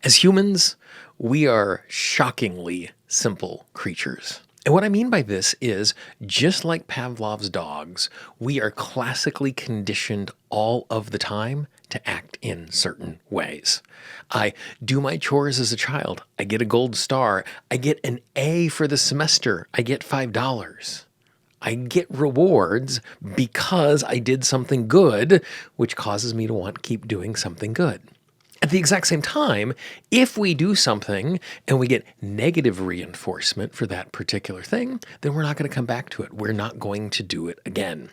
As humans, we are shockingly simple creatures. And what I mean by this is, just like Pavlov's dogs, we are classically conditioned all of the time to act in certain ways. I do my chores as a child. I get a gold star. I get an A for the semester. I get $5. I get rewards because I did something good, which causes me to want to keep doing something good. At the exact same time, if we do something and we get negative reinforcement for that particular thing, then we're not going to come back to it. We're not going to do it again.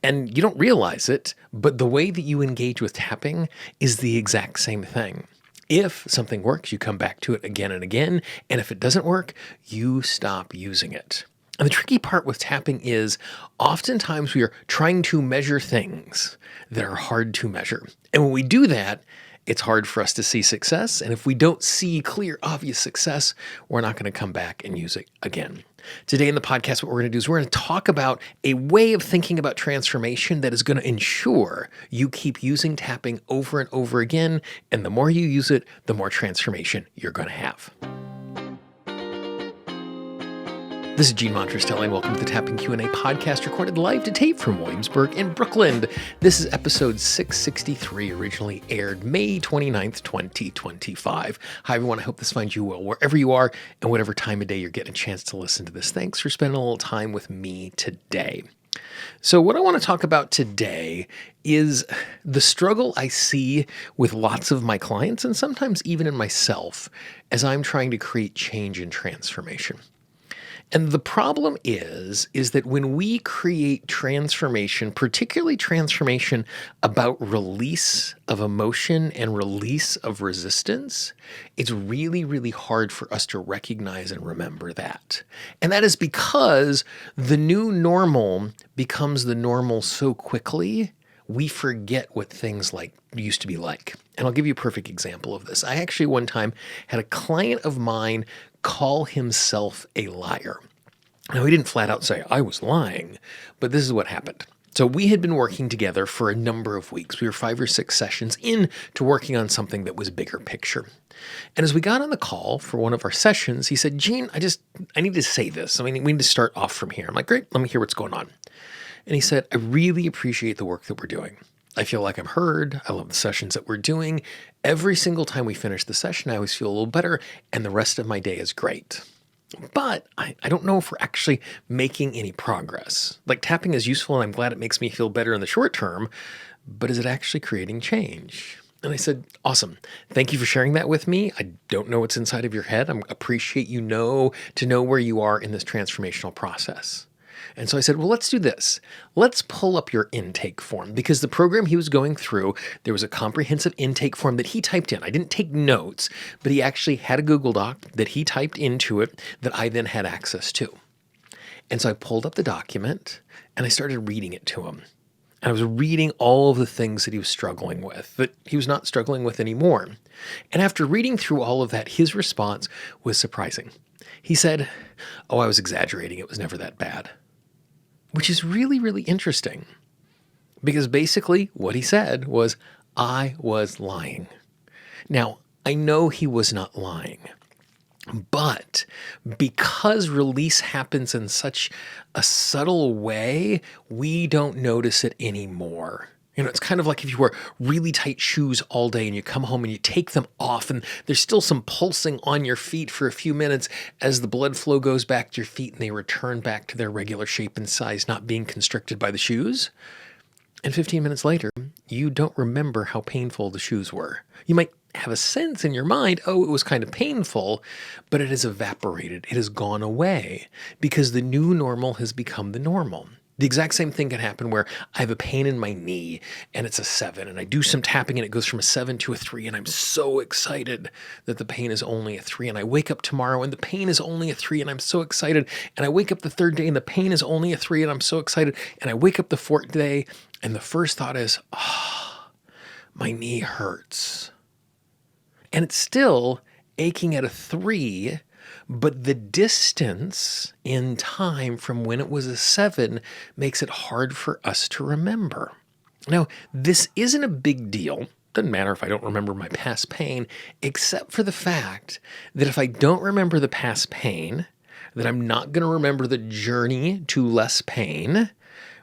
And you don't realize it, but the way that you engage with tapping is the exact same thing. If something works, you come back to it again and again. And if it doesn't work, you stop using it. And the tricky part with tapping is oftentimes we are trying to measure things that are hard to measure. And when we do that, it's hard for us to see success. And if we don't see clear, obvious success, we're not going to come back and use it again. Today in the podcast, what we're going to do is we're going to talk about a way of thinking about transformation that is going to ensure you keep using tapping over and over again. And the more you use it, the more transformation you're going to have. This is Gene Monterastelli, and welcome to the Tapping Q&A podcast recorded live to tape from Williamsburg in Brooklyn. This is episode 663, originally aired May 29th, 2025. Hi, everyone. I hope this finds you well wherever you are and whatever time of day you're getting a chance to listen to this. Thanks for spending a little time with me today. So what I want to talk about today is the struggle I see with lots of my clients and sometimes even in myself as I'm trying to create change and transformation. And the problem is that when we create transformation, particularly transformation about release of emotion and release of resistance, it's really, really hard for us to recognize and remember that. And that is because the new normal becomes the normal so quickly, we forget what things like used to be like. And I'll give you a perfect example of this. I actually one time had a client of mine call himself a liar. Now, he didn't flat out say, I was lying, but this is what happened. So we had been working together for a number of weeks. We were 5 or 6 sessions in to working on something that was bigger picture. And as we got on the call for one of our sessions, he said, Gene, I need to say this. I mean, we need to start off from here. I'm like, great, let me hear what's going on. And he said, I really appreciate the work that we're doing. I feel like I'm heard. I love the sessions that we're doing. Every single time we finish the session, I always feel a little better, and the rest of my day is great. But I don't know if we're actually making any progress. Like, tapping is useful, and I'm glad it makes me feel better in the short term, but is it actually creating change? And I said, awesome. Thank you for sharing that with me. I don't know what's inside of your head. I appreciate to know where you are in this transformational process. And so I said, well, let's do this. Let's pull up your intake form, because the program he was going through, there was a comprehensive intake form that he typed in. I didn't take notes, but he actually had a Google Doc that he typed into it that I then had access to. And so I pulled up the document and I started reading it to him. And I was reading all of the things that he was struggling with, that he was not struggling with anymore. And after reading through all of that, his response was surprising. He said, oh, I was exaggerating. It was never that bad. Which is really, really interesting, because basically what he said was, I was lying. Now, I know he was not lying, but because release happens in such a subtle way, we don't notice it anymore. It's kind of like if you wear really tight shoes all day and you come home and you take them off and there's still some pulsing on your feet for a few minutes as the blood flow goes back to your feet and they return back to their regular shape and size, not being constricted by the shoes. And 15 minutes later, you don't remember how painful the shoes were. You might have a sense in your mind, oh, it was kind of painful, but it has evaporated. It has gone away because the new normal has become the normal. The exact same thing can happen where I have a pain in my knee and it's a 7 and I do some tapping and it goes from a 7 to a 3 and I'm so excited that the pain is only a 3, and I wake up tomorrow and the pain is only a 3 and I'm so excited, and I wake up the 3rd day and the pain is only a 3 and I'm so excited, and I wake up the 4th day and the first thought is, my knee hurts. And it's still aching at a 3, but the distance in time from when it was a 7 makes it hard for us to remember. Now, this isn't a big deal Doesn't matter if I don't remember my past pain, except for the fact that if I don't remember the past pain, that I'm not going to remember the journey to less pain,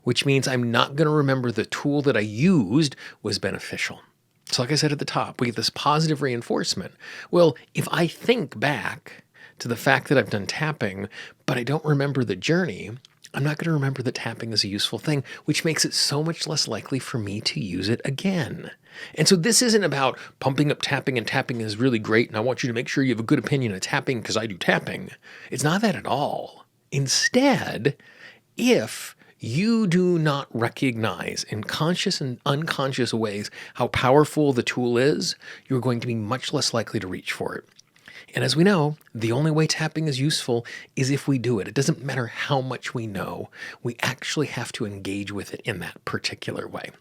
which means I'm not going to remember the tool that I used was beneficial. So like I said at the top, we get this positive reinforcement. Well, if I think back to the fact that I've done tapping, but I don't remember the journey, I'm not going to remember that tapping is a useful thing, which makes it so much less likely for me to use it again. And so this isn't about pumping up tapping and tapping is really great and I want you to make sure you have a good opinion of tapping because I do tapping. It's not that at all. Instead, if you do not recognize in conscious and unconscious ways how powerful the tool is, you're going to be much less likely to reach for it. And as we know, the only way tapping is useful is if we do it. It doesn't matter how much we know. We actually have to engage with it in that particular way.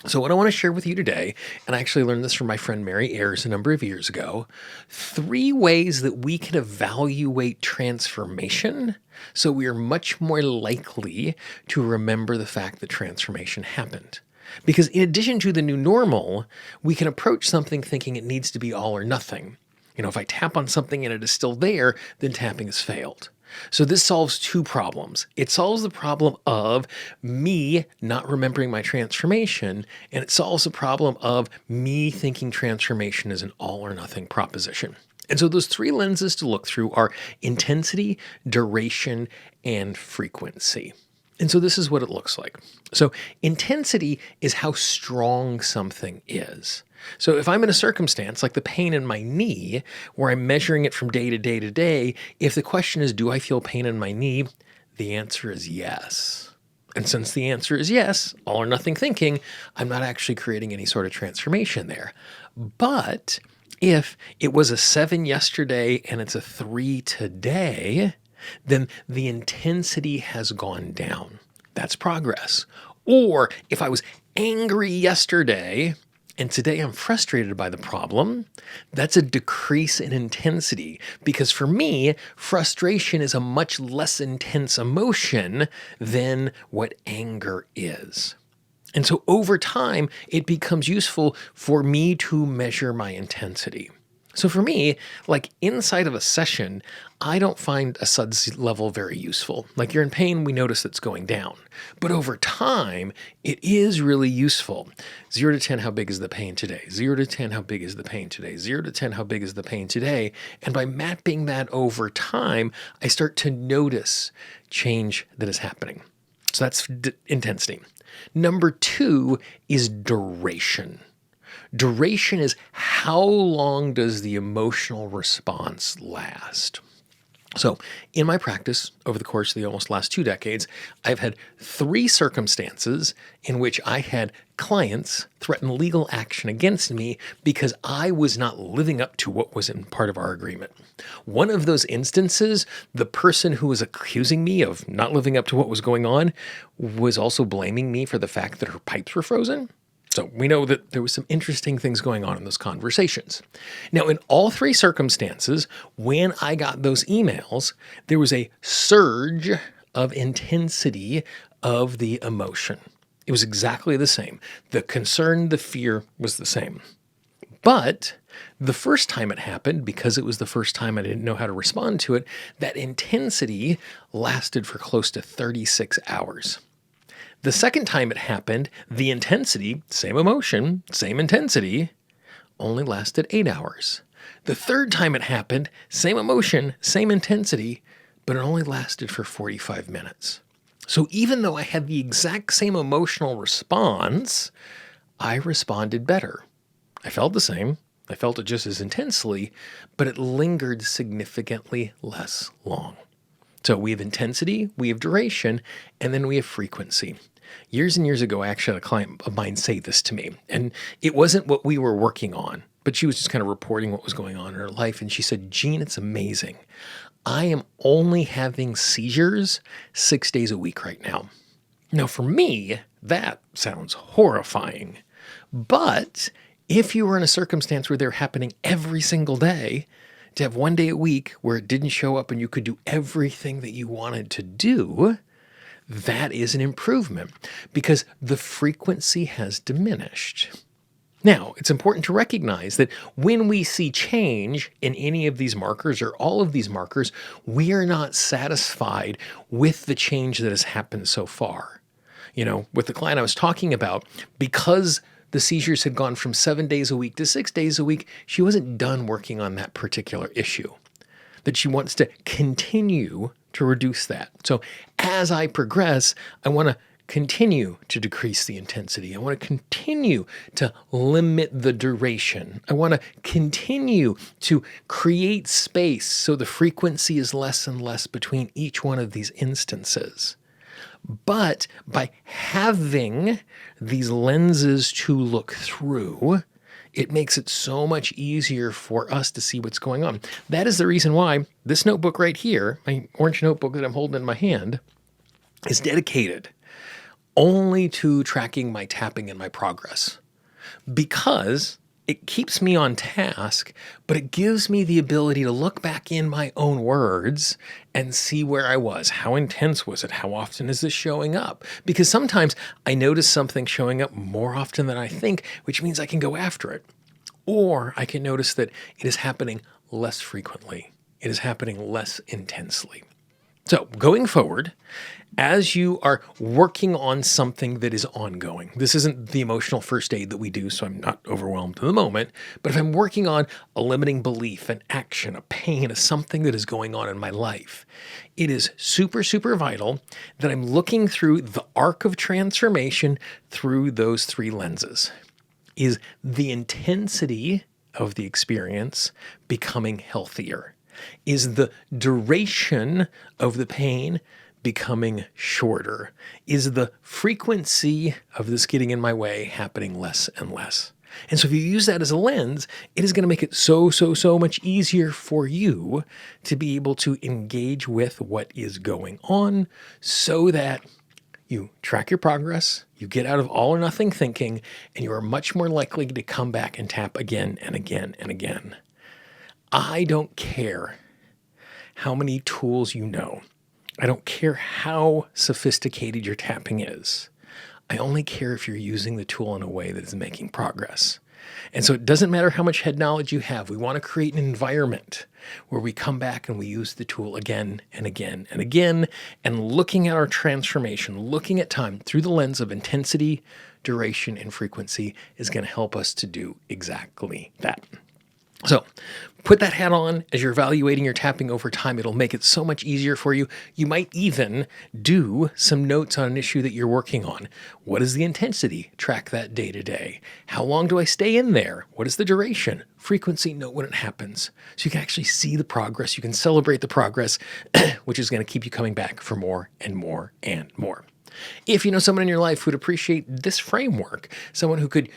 So what I want to share with you today, and I actually learned this from my friend Mary Ayers a number of years ago, 3 ways that we can evaluate transformation so we are much more likely to remember the fact that transformation happened. Because in addition to the new normal, we can approach something thinking it needs to be all or nothing. If I tap on something and it is still there, then tapping has failed. So this solves 2 problems. It solves the problem of me not remembering my transformation, and it solves the problem of me thinking transformation is an all or nothing proposition. And so those 3 lenses to look through are intensity, duration, and frequency. And so this is what it looks like. So intensity is how strong something is. So if I'm in a circumstance like the pain in my knee, where I'm measuring it from day to day to day, if the question is, do I feel pain in my knee? The answer is yes. And since the answer is yes, all or nothing thinking, I'm not actually creating any sort of transformation there. But if it was a 7 yesterday and it's a 3 today, then the intensity has gone down. That's progress. Or if I was angry yesterday and today I'm frustrated by the problem, that's a decrease in intensity. Because for me, frustration is a much less intense emotion than what anger is. And so over time, it becomes useful for me to measure my intensity. So for me, like inside of a session, I don't find a SUDS level very useful. Like you're in pain, we notice it's going down. But over time, it is really useful. 0 to 10, how big is the pain today? 0 to 10, how big is the pain today? 0 to 10, how big is the pain today? And by mapping that over time, I start to notice change that is happening. So that's intensity. Number 2 is duration. Duration is how long does the emotional response last? So in my practice, over the course of the almost last 2 decades, I've had 3 circumstances in which I had clients threaten legal action against me because I was not living up to what was in part of our agreement. One of those instances, the person who was accusing me of not living up to what was going on was also blaming me for the fact that her pipes were frozen. So we know that there was some interesting things going on in those conversations. Now, in all 3 circumstances, when I got those emails, there was a surge of intensity of the emotion. It was exactly the same. The concern, the fear was the same. But the first time it happened, because it was the first time I didn't know how to respond to it, that intensity lasted for close to 36 hours. The second time it happened, the intensity, same emotion, same intensity, only lasted 8 hours. The third time it happened, same emotion, same intensity, but it only lasted for 45 minutes. So even though I had the exact same emotional response, I responded better. I felt the same. I felt it just as intensely, but it lingered significantly less long. So we have intensity, we have duration, and then we have frequency. Years and years ago, I actually had a client of mine say this to me, and it wasn't what we were working on, but she was just kind of reporting what was going on in her life. And she said, Gene, it's amazing. I am only having seizures 6 days a week right now. Now, for me, that sounds horrifying. But if you were in a circumstance where they're happening every single day, to have 1 day a week where it didn't show up and you could do everything that you wanted to do, that is an improvement because the frequency has diminished. Now, it's important to recognize that when we see change in any of these markers or all of these markers, we are not satisfied with the change that has happened so far. With the client I was talking about, because the seizures had gone from 7 days a week to 6 days a week, she wasn't done working on that particular issue. That she wants to continue to reduce that. So as I progress, I want to continue to decrease the intensity. I want to continue to limit the duration. I want to continue to create space so the frequency is less and less between each one of these instances. But by having these lenses to look through, it makes it so much easier for us to see what's going on. That is the reason why this notebook right here, my orange notebook that I'm holding in my hand, is dedicated only to tracking my tapping and my progress. Because it keeps me on task, but it gives me the ability to look back in my own words and see where I was. How intense was it? How often is this showing up? Because sometimes I notice something showing up more often than I think, which means I can go after it. Or I can notice that it is happening less frequently. It is happening less intensely. So going forward, as you are working on something that is ongoing, this isn't the emotional first aid that we do, so I'm not overwhelmed in the moment, but if I'm working on a limiting belief, an action, a pain, something that is going on in my life, it is super, super vital that I'm looking through the arc of transformation through those three lenses. Is the intensity of the experience becoming healthier? Is the duration of the pain becoming shorter? Is the frequency of this getting in my way happening less and less? And so if you use that as a lens, it is going to make it so much easier for you to be able to engage with what is going on so that you track your progress, you get out of all or nothing thinking, and you are much more likely to come back and tap again and again and again. I don't care how many tools you know. I don't care how sophisticated your tapping is. I only care if you're using the tool in a way that is making progress. And so it doesn't matter how much head knowledge you have. We want to create an environment where we come back and we use the tool again and again and again, and looking at our transformation, looking at time through the lens of intensity, duration, and frequency is going to help us to do exactly that. So put that hat on as you're evaluating your tapping over time. It'll make it so much easier for you. You might even do some notes on an issue that you're working on. What is the intensity? Track that day to day. How long do I stay in there? What is the duration? Frequency, note when it happens. So you can actually see the progress. You can celebrate the progress, which is going to keep you coming back for more and more and more. If you know someone in your life who would appreciate this framework, someone who could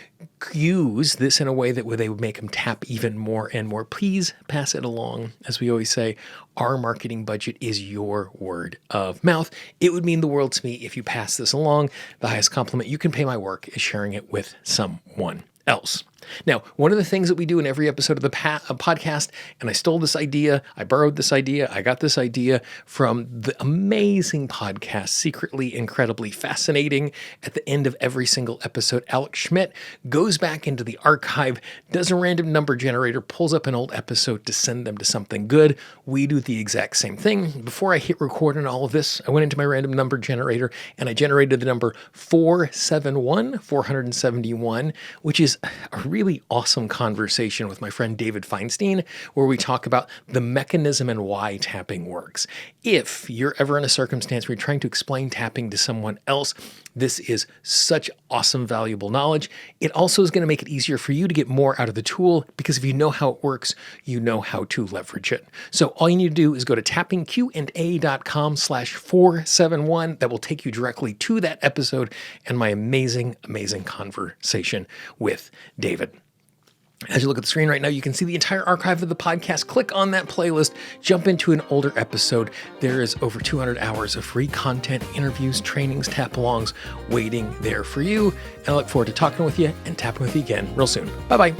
use this in a way that they would make them tap even more and more, please pass it along. As we always say, our marketing budget is your word of mouth. It would mean the world to me if you pass this along. The highest compliment you can pay my work is sharing it with someone else. Now, one of the things that we do in every episode of the podcast, and I stole this idea, I borrowed this idea, I got this idea from the amazing podcast, Secretly Incredibly Fascinating. At the end of every single episode, Alex Schmidt goes back into the archive, does a random number generator, pulls up an old episode to send them to something good. We do the exact same thing. Before I hit record on all of this, I went into my random number generator and I generated the number 471, which is a really awesome conversation with my friend David Feinstein, where we talk about the mechanism and why tapping works. If you're ever in a circumstance where you're trying to explain tapping to someone else, this is such awesome, valuable knowledge. It also is going to make it easier for you to get more out of the tool, because if you know how it works, you know how to leverage it. So all you need to do is go to tappingqanda.com/471. That will take you directly to that episode and my amazing, amazing conversation with David. As you look at the screen right now, you can see the entire archive of the podcast. Click on that playlist, jump into an older episode. There is over 200 hours of free content, interviews, trainings, tap-alongs waiting there for you. And I look forward to talking with you and tapping with you again real soon. Bye-bye.